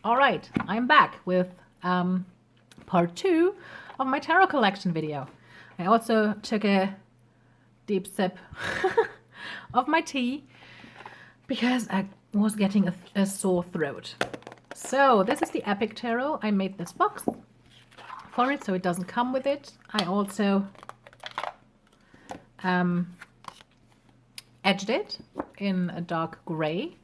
All right, I'm back with part 2 of my tarot collection video. I also took a deep sip of my tea because I was getting a sore throat. So this is the Epic Tarot. I made this box for it so it doesn't come with it. I also edged it in a dark gray.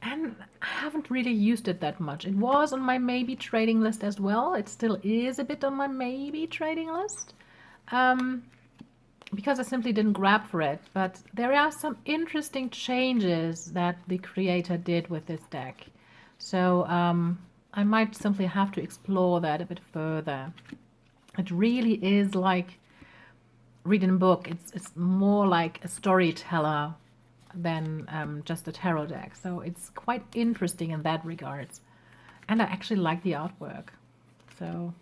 And I haven't really used it that much. It was on my maybe trading list as well. It still is a bit on my maybe trading list. Because I simply didn't grab for it. But there are some interesting changes that the creator did with this deck. So I might simply have to explore that a bit further. It really is like reading a book. It's more like a storyteller than just a tarot deck. So it's quite interesting in that regards. And I actually like the artwork. So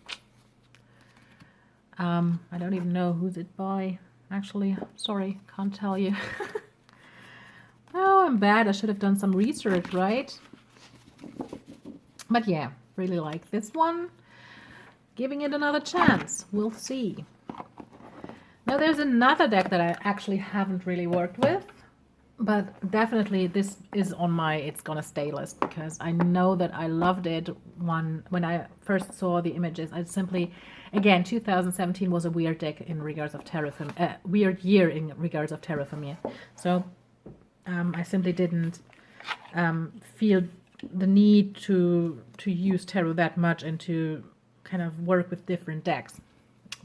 I don't even know who's it by. Actually, sorry, can't tell you. Oh, I'm bad. I should have done some research, right? But yeah, really like this one. Giving it another chance. We'll see. Now there's another deck that I actually haven't really worked with. But definitely this is on my it's gonna stay list because I know that I loved it when I first saw the images. I simply, again, 2017 was a weird deck in regards of tarot, weird year in regards of tarot for me. So I simply didn't feel the need to use tarot that much and to kind of work with different decks.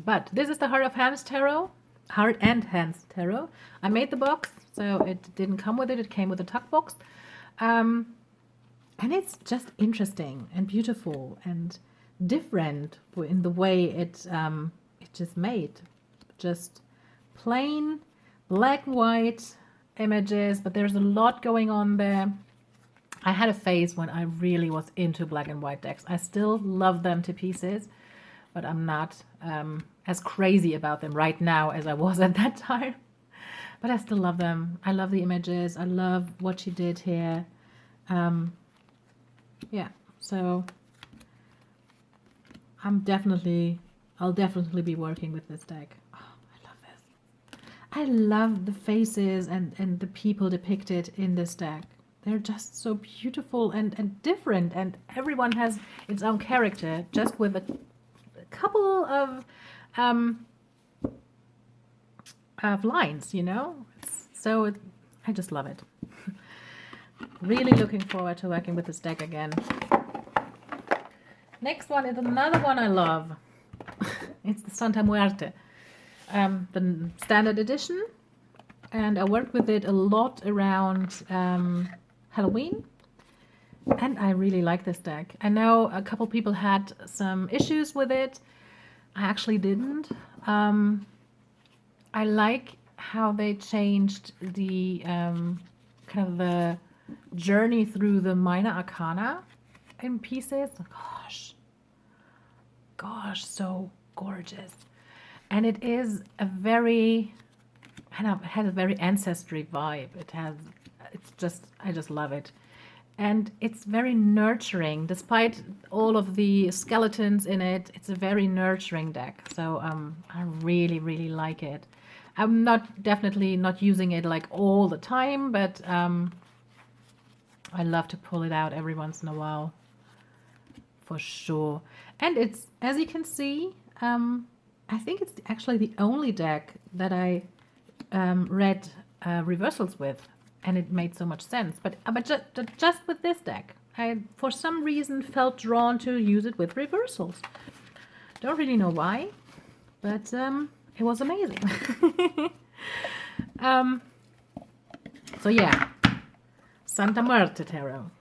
But this is the Heart and Hands Tarot. I made the box. So it didn't come with it. It came with a tuck box. And it's just interesting and beautiful and different in the way it's just made. Just plain black and white images, but there's a lot going on there. I had a phase when I really was into black and white decks. I still love them to pieces, but I'm not as crazy about them right now as I was at that time. But I still love them. I love the images. I love what she did here. Yeah, so I'll definitely be working with this deck. Oh, I love this. I love the faces and the people depicted in this deck. They're just so beautiful and different, and everyone has its own character, just with a couple of lines, you know. So I just love it. Really looking forward to working with this deck again. Next one is another one I love. It's the Santa Muerte, the standard edition, and I worked with it a lot around Halloween, and I really like this deck. I know a couple people had some issues with it. I actually didn't. I like how they changed the kind of the journey through the minor arcana in pieces. Gosh, so gorgeous. And it is a very kind of has a very ancestry vibe. I just love it. And it's very nurturing, despite all of the skeletons in it. It's a very nurturing deck. So I really, really like it. I'm definitely not using it like all the time, but I love to pull it out every once in a while, for sure. And it's, as you can see, I think it's actually the only deck that I read reversals with, and it made so much sense. But just with this deck, I for some reason felt drawn to use it with reversals. Don't really know why, but it was amazing. So yeah, Santa Muerte Tarot.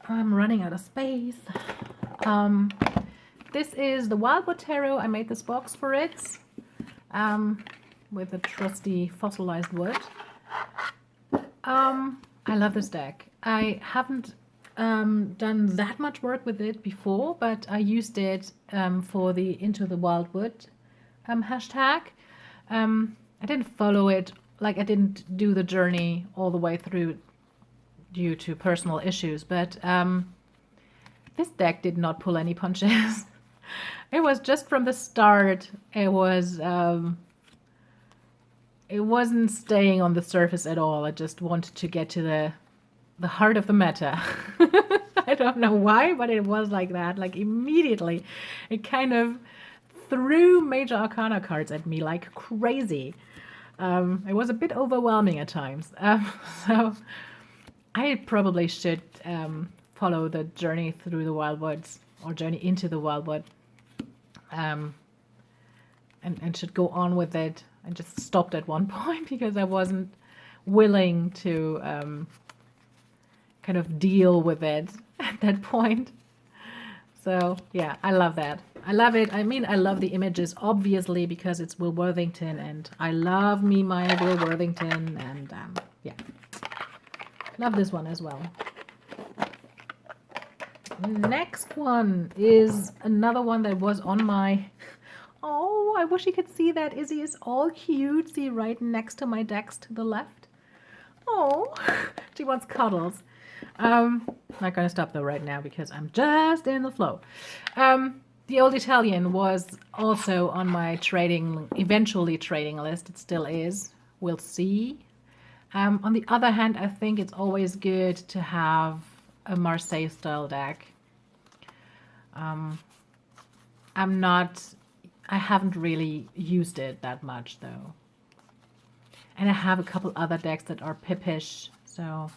I'm running out of space. This is the Wildwood Tarot. I made this box for it with a trusty fossilized wood. I love this deck. I haven't done that much work with it before, but I used it for the Into the Wildwood hashtag. I didn't follow it, like I didn't do the journey all the way through due to personal issues, but this deck did not pull any punches. It was just from the start, it wasn't staying on the surface at all. I just wanted to get to the heart of the matter. I don't know why, but it was like that. Like immediately, it kind of threw major arcana cards at me like crazy. It was a bit overwhelming at times. So I probably should follow the journey through the Wildwoods or journey into the Wildwood, and should go on with it. I just stopped at one point because I wasn't willing to kind of deal with it at that point. So yeah, I love that. I love it. I mean, I love the images, obviously, because it's Will Worthington, and I love me my Will Worthington, and yeah, love this one as well. Next one is another one that was on my... Oh, I wish you could see that. Izzy is all cutesy right next to my decks to the left. Oh, she wants cuddles. Not going to stop though right now because I'm just in the flow. The Old Italian was also on my eventually trading list. It still is. We'll see. On the other hand, I think it's always good to have a Marseille style deck. I haven't really used it that much though. And I have a couple other decks that are pippish, so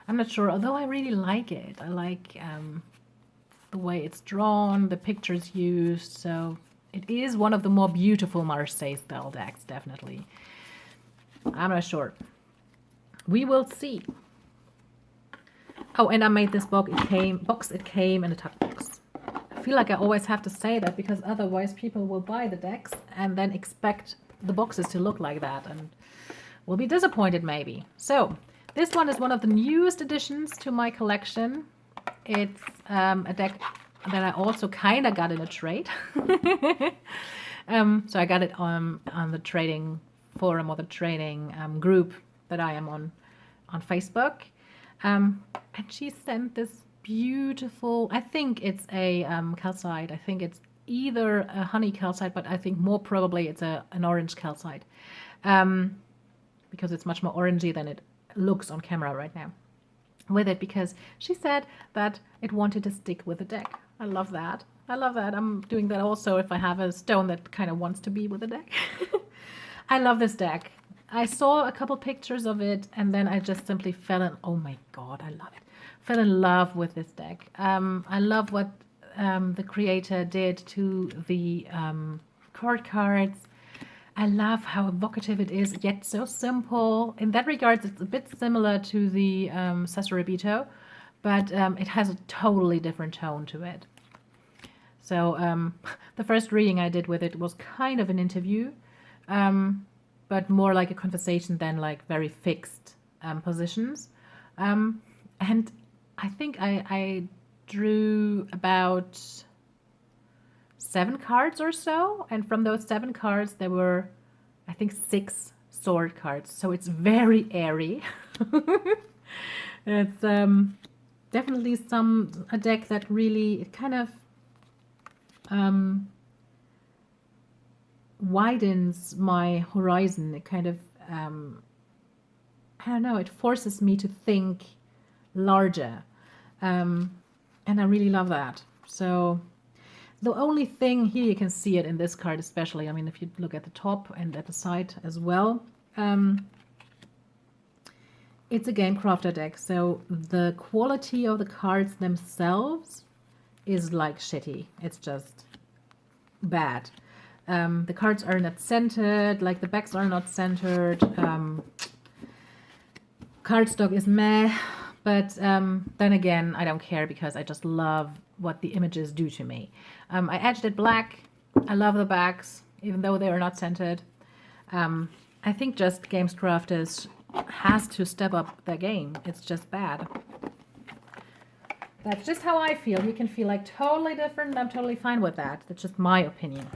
I'm not sure, although I really like it. I like the way it's drawn, the pictures used, so it is one of the more beautiful Marseille style decks, definitely. I'm not sure. We will see. Oh, and I made this box. It came in a tuck box. I feel like I always have to say that because otherwise people will buy the decks and then expect the boxes to look like that and will be disappointed maybe. So this one is one of the newest additions to my collection. It's a deck that I also kind of got in a trade. So I got it on the trading forum or the trading group that I am on Facebook. And she sent this beautiful, I think it's a calcite. I think it's either a honey calcite, but I think more probably it's an orange calcite. Because it's much more orangey than it looks on camera right now with it, because she said that it wanted to stick with the deck. I love that. I love that. I'm doing that also if I have a stone that kind of wants to be with the deck. I love this deck. I saw a couple pictures of it and then I just simply oh my god, I love it. Fell in love with this deck. I love what the creator did to the court cards. I love how evocative it is, yet so simple. In that regard, it's a bit similar to the Sassorabito, but it has a totally different tone to it. So the first reading I did with it was kind of an interview, but more like a conversation than like very fixed positions. And I think I drew about 7 cards or so, and from those 7 cards there were, I think, 6 sword cards, so it's very airy. It's definitely a deck that really kind of widens my horizon. It kind of I don't know, it forces me to think larger, and I really love that. So the only thing here, you can see it in this card especially, I mean if you look at the top and at the side as well, it's a Gamecrafter deck, so the quality of the cards themselves is like shitty. It's just bad. The cards are not centered, like the backs are not centered. Cardstock is meh, but then again, I don't care because I just love what the images do to me. I edged it black. I love the backs, even though they are not centered. I think just Gamecrafters has to step up their game. It's just bad. That's just how I feel. You can feel like totally different, and I'm totally fine with that. That's just my opinion.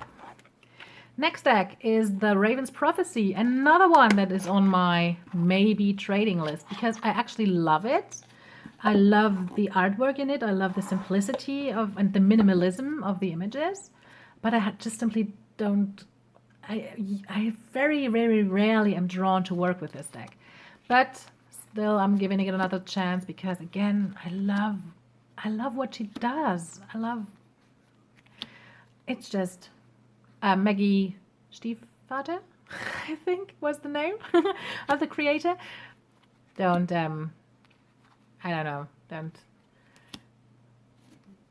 Next deck is the Raven's Prophecy, another one that is on my maybe trading list because I actually love it. I love the artwork in it. I love the simplicity of and the minimalism of the images, but I just simply don't. I very, very rarely am drawn to work with this deck, but still I'm giving it another chance because again I love what she does. It's just Maggie Stiefvater, I think was the name of the creator. Don't I don't know. Don't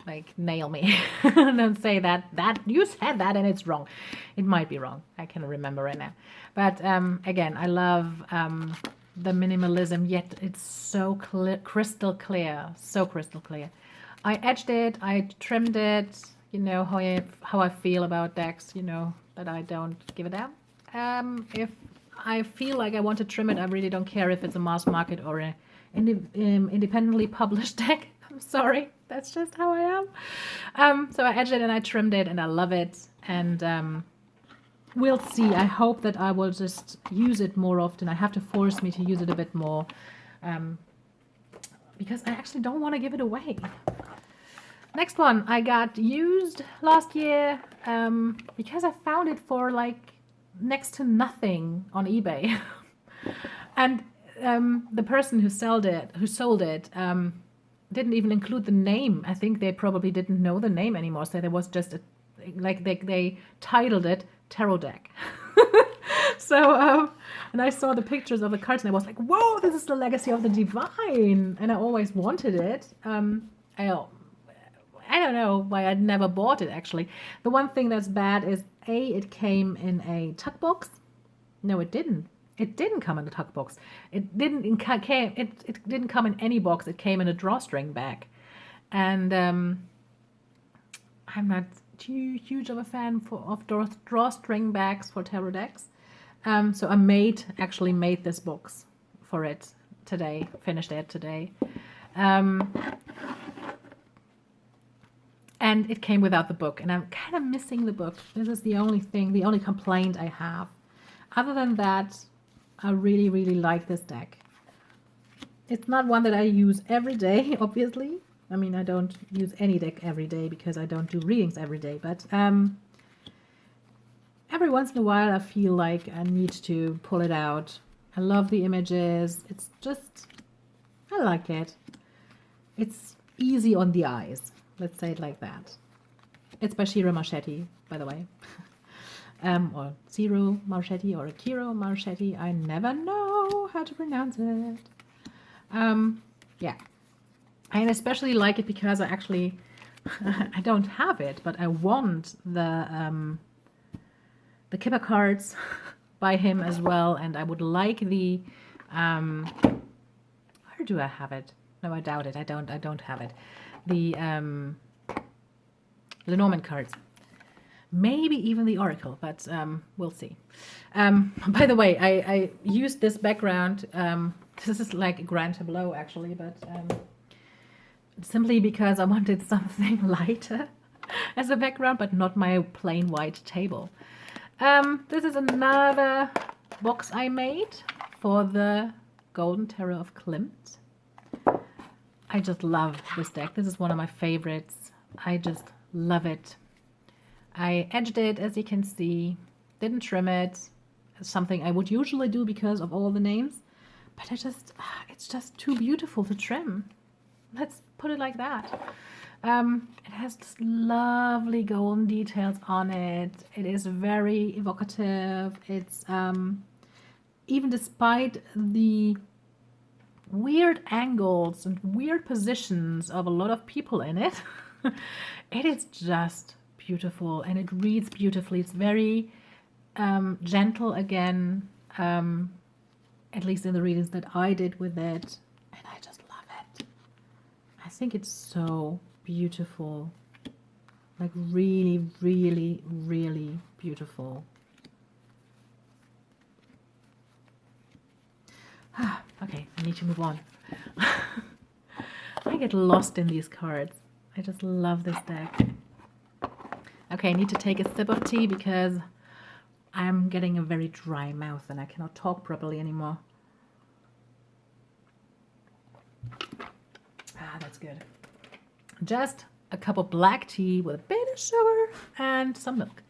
like nail me. Don't say that you said that and it's wrong. It might be wrong. I can't remember right now. But again, I love the minimalism, yet it's so crystal clear. So crystal clear. I edged it, I trimmed it, you know how I feel about decks, you know, that I don't give it out. If I feel like I want to trim it, I really don't care if it's a mass market or a independently published deck. I'm sorry, that's just how I am. So I edged it and I trimmed it and I love it, and we'll see. I hope that I will just use it more often. I have to force me to use it a bit more because I actually don't want to give it away. Next one I got used last year because I found it for like next to nothing on eBay. And the person who sold it didn't even include the name. I think they probably didn't know the name anymore. So there was just they titled it Tarot Deck. So and I saw the pictures of the cards and I was like, whoa, this is the Legacy of the Divine. And I always wanted it. I don't know why I never bought it actually. The one thing that's bad is it came in a tuck box. No, it didn't. It didn't come in a tuck box. It didn't come in any box. It came in a drawstring bag. And I'm not too huge of a fan of drawstring bags for tarot decks. So I actually made this box for it today. Finished it today. And it came without the book. And I'm kind of missing the book. This is the only complaint I have. Other than that, I really, really like this deck. It's not one that I use every day, obviously. I mean, I don't use any deck every day because I don't do readings every day. But every once in a while, I feel like I need to pull it out. I love the images. It's just, I like it. It's easy on the eyes. Let's say it like that. It's by Ciro Marchetti, by the way. Or Ciro Marchetti or Ciro Marchetti. I never know how to pronounce it. Yeah. I especially like it because I actually, I don't have it, but I want the Kipper cards by him as well. And I would like the, where do I have it? No, I doubt it. I don't have it. The Lenormand cards. Maybe even the Oracle, but we'll see. By the way, I used this background. This is like a grand tableau, actually, but simply because I wanted something lighter as a background, but not my plain white table. This is another box I made for the Golden Tarot of Klimt. I just love this deck. This is one of my favorites. I just love it. I edged it, as you can see, didn't trim it. It's something I would usually do because of all the names, but it's just too beautiful to trim. Let's put it like that. It has this lovely golden details on it. It is very evocative. It's even despite the weird angles and weird positions of a lot of people in it, it is just beautiful and it reads beautifully. It's very gentle again, at least in the readings that I did with it, and I just love it. I think it's so beautiful, like really, really, really beautiful. Okay, I need to move on. I get lost in these cards. I just love this deck. Okay, I need to take a sip of tea because I'm getting a very dry mouth and I cannot talk properly anymore. Ah, that's good. Just a cup of black tea with a bit of sugar and some milk.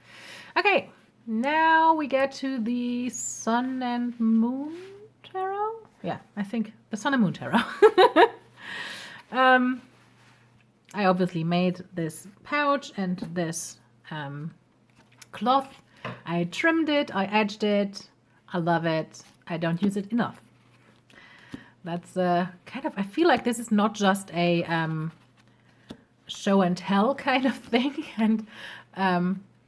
Okay, now we get to the Sun and Moon Tarot. Yeah, I think the Sun and Moon Tarot. I obviously made this pouch and this cloth. I trimmed it, I edged it, I love it. I don't use it enough. That's kind of, I feel like this is not just a show and tell kind of thing, and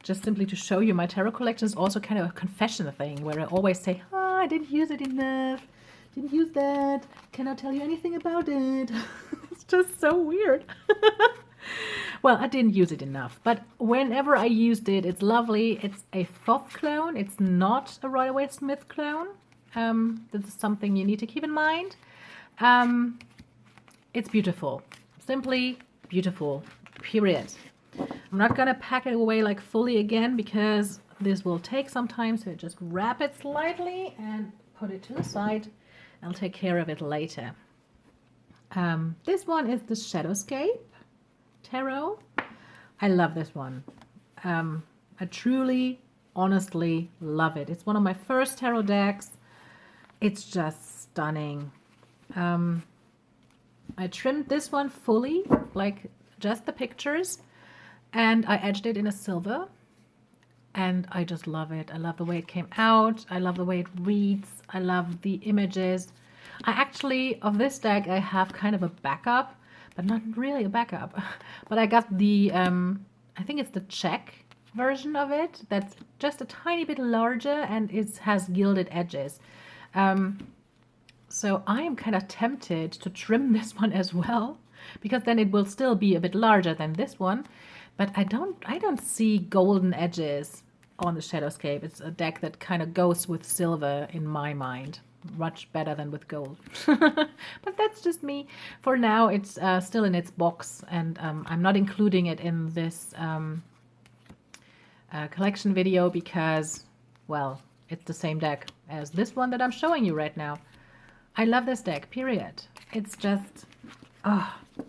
just simply to show you my tarot collection is also kind of a confession thing where I always say, oh, I didn't use it enough, didn't use that, cannot tell you anything about it. It's just so weird. Well, I didn't use it enough, but whenever I used it, it's lovely. It's a Thoth clone. It's not a Rider-Waite-Smith clone. This is something you need to keep in mind. It's beautiful. Simply beautiful. Period. I'm not going to pack it away like fully again because this will take some time. So just wrap it slightly and put it to the side. I'll take care of it later. This one is the Shadowscape Tarot. I love this one. I truly, honestly love it. It's one of my first tarot decks. It's just stunning. I trimmed this one fully, like just the pictures, and I edged it in a silver. And I just love it. I love the way it came out. I love the way it reads. I love the images. I actually, of this deck, I have kind of a backup, but not really a backup. But I got the, I think it's the Czech version of it. That's just a tiny bit larger and it has gilded edges. So I am kind of tempted to trim this one as well, because then it will still be a bit larger than this one. But I don't see golden edges on the Shadowscape. It's a deck that kind of goes with silver in my mind. Much better than with gold. But that's just me. For now, it's still in its box, and I'm not including it in this collection video because, well, it's the same deck as this one that I'm showing you right now. I love this deck, period. It's just,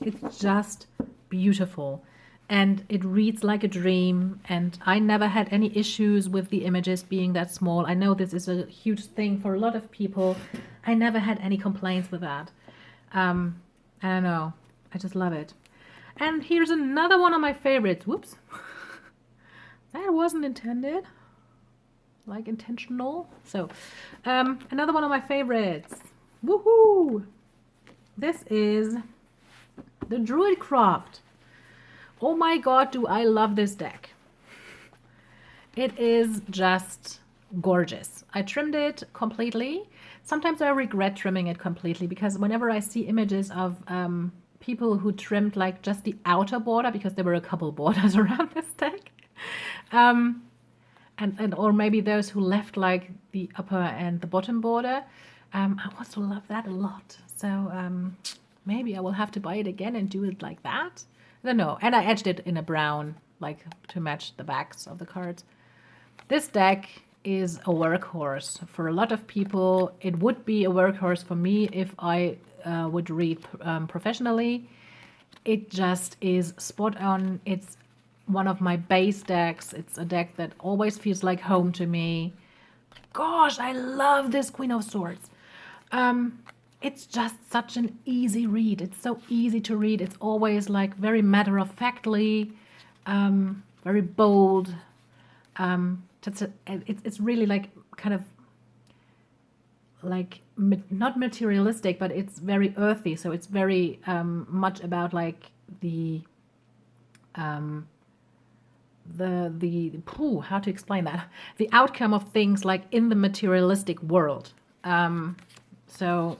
it's just beautiful. And it reads like a dream, and I never had any issues with the images being that small. I know this is a huge thing for a lot of people. I never had any complaints with that. I don't know. I just love it. And here's another one of my favorites. Whoops. That wasn't intended. Like intentional. So, another one of my favorites. Woohoo! This is the Druidcraft. Oh my god, do I love this deck. It is just gorgeous. I trimmed it completely. Sometimes I regret trimming it completely because whenever I see images of people who trimmed like just the outer border, because there were a couple borders around this deck, and or maybe those who left like the upper and the bottom border, I also love that a lot. So maybe I will have to buy it again and do it like that. I don't know. And I edged it in a brown, like to match the backs of the cards. This deck is a workhorse. For a lot of people, it would be a workhorse. For me, if I would read professionally, it just is spot on. It's one of my base decks. It's a deck that always feels like home to me. Gosh, I love this Queen of Swords. It's just such an easy read. It's so easy to read. It's always like very matter-of-factly, very bold. It's really like kind of like not materialistic, but it's very earthy. So it's very much about like the how to explain that? The outcome of things like in the materialistic world. So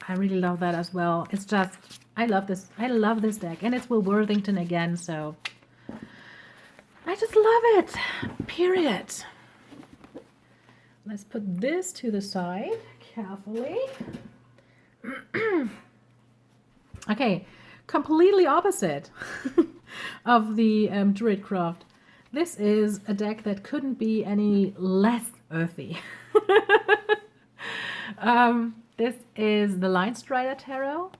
I really love that as well. It's just, I love this. I love this deck. And it's with Worthington again, so I just love it. Period. Let's put this to the side carefully. Okay, completely opposite of the Druidcraft. This is a deck that couldn't be any less earthy. This is the Line Strider Tarot,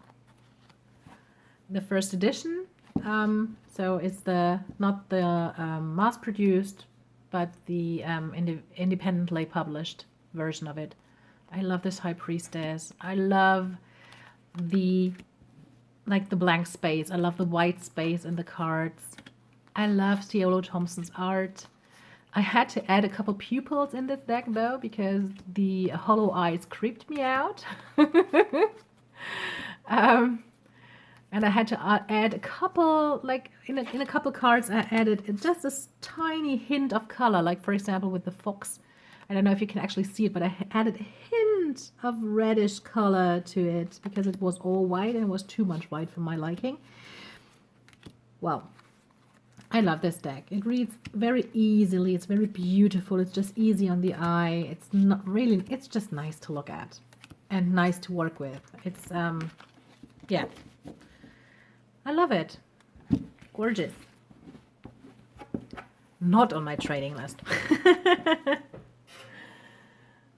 the first edition. So it's not the mass-produced, but the independently published version of it. I love this High Priestess. I love the blank space. I love the white space in the cards. I love Ciolo Thompson's art. I had to add a couple pupils in this deck though, because the hollow eyes creeped me out. And I had to add a couple, like in a couple cards I added just this tiny hint of color, like for example with the fox. I don't know if you can actually see it, but I added a hint of reddish color to it because it was all white and it was too much white for my liking. Well, I love this deck. It reads very easily. It's very beautiful. It's just easy on the eye. It's not really, it's just nice to look at and nice to work with. It's, yeah. I love it. Gorgeous. Not on my trading list.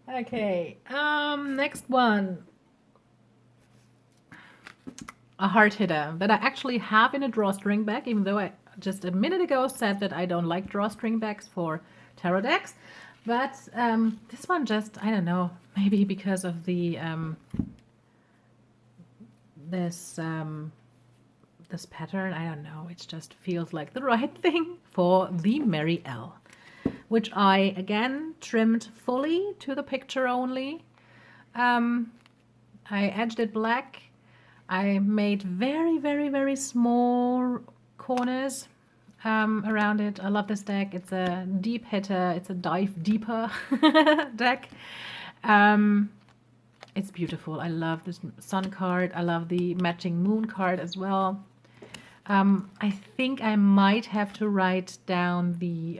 Okay, next one. A hard hitter that I actually have in a drawstring bag, even though I just a minute ago said that I don't like drawstring bags for tarot decks. But this one just, I don't know, maybe because of the this pattern, I don't know, it just feels like the right thing for the Mary L, which I again trimmed fully to the picture only. I edged it black. I made very, very, very small corners around it. I love this deck. It's a deep hitter. It's a dive deeper deck. It's beautiful. I love this sun card. I love the matching moon card as well. I think I might have to write down the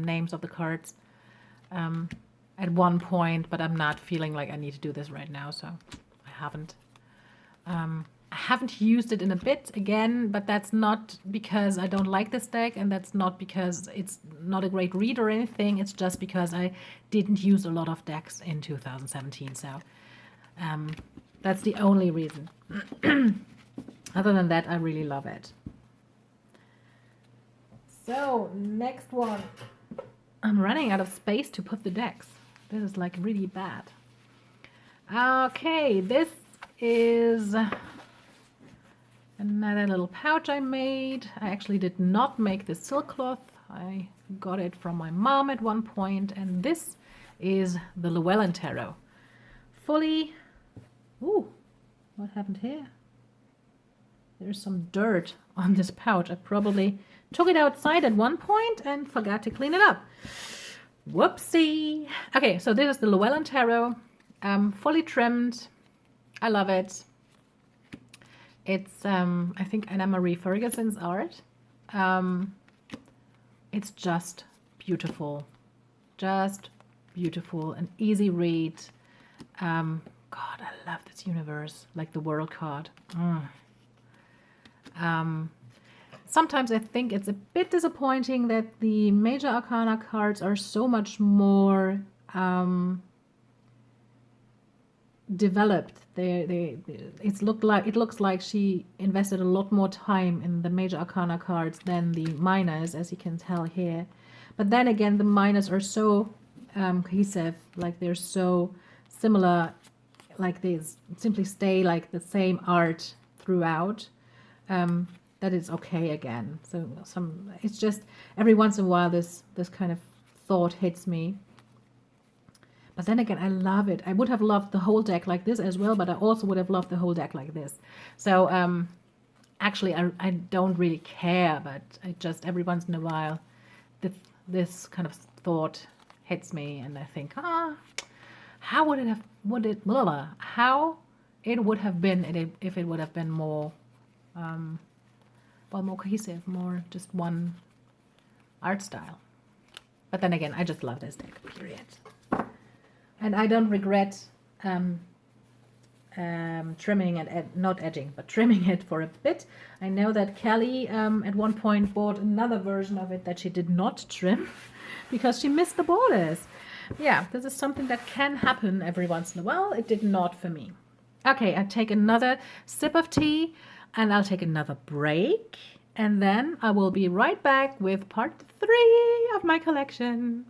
names of the cards at one point, but I'm not feeling like I need to do this right now, so I haven't. I haven't used it in a bit again, but that's not because I don't like this deck, and that's not because it's not a great read or anything. It's just because I didn't use a lot of decks in 2017, so that's the only reason. Other than that, I really love it. So, next one. I'm running out of space to put the decks. This is like really bad. Okay, this is another little pouch I made. I actually did not make the silk cloth. I got it from my mom at one point, and this is the Llewellyn Tarot. Fully, ooh, what happened here? There's some dirt on this pouch. I probably took it outside at one point and forgot to clean it up. Whoopsie. Okay, so this is the Llewellyn Tarot. Fully trimmed. I love it. It's, I think, Anna Marie Ferguson's art. It's just beautiful. Just beautiful. An easy read. God, I love this universe. Like the World card. Sometimes I think it's a bit disappointing that the major arcana cards are so much more developed. It looks like she invested a lot more time in the major arcana cards than the minors, as you can tell here. But then again, the minors are so cohesive, like they're so similar, like they simply stay like the same art throughout. That it's okay again. So it's just every once in a while this kind of thought hits me. But then again, I love it. I would have loved the whole deck like this as well, but I also would have loved the whole deck like this. So actually, I don't really care, but I just every once in a while, this kind of thought hits me, and I think, how would it have been if it would have been more. More cohesive, more just one art style. But then again, I just love this deck, period. And I don't regret trimming and not edging, but trimming it for a bit. I know that Kelly at one point bought another version of it that she did not trim because she missed the borders. Yeah, this is something that can happen every once in a while. It did not for me. Okay, I take another sip of tea and I'll take another break. And then I will be right back with part 3 of my collection.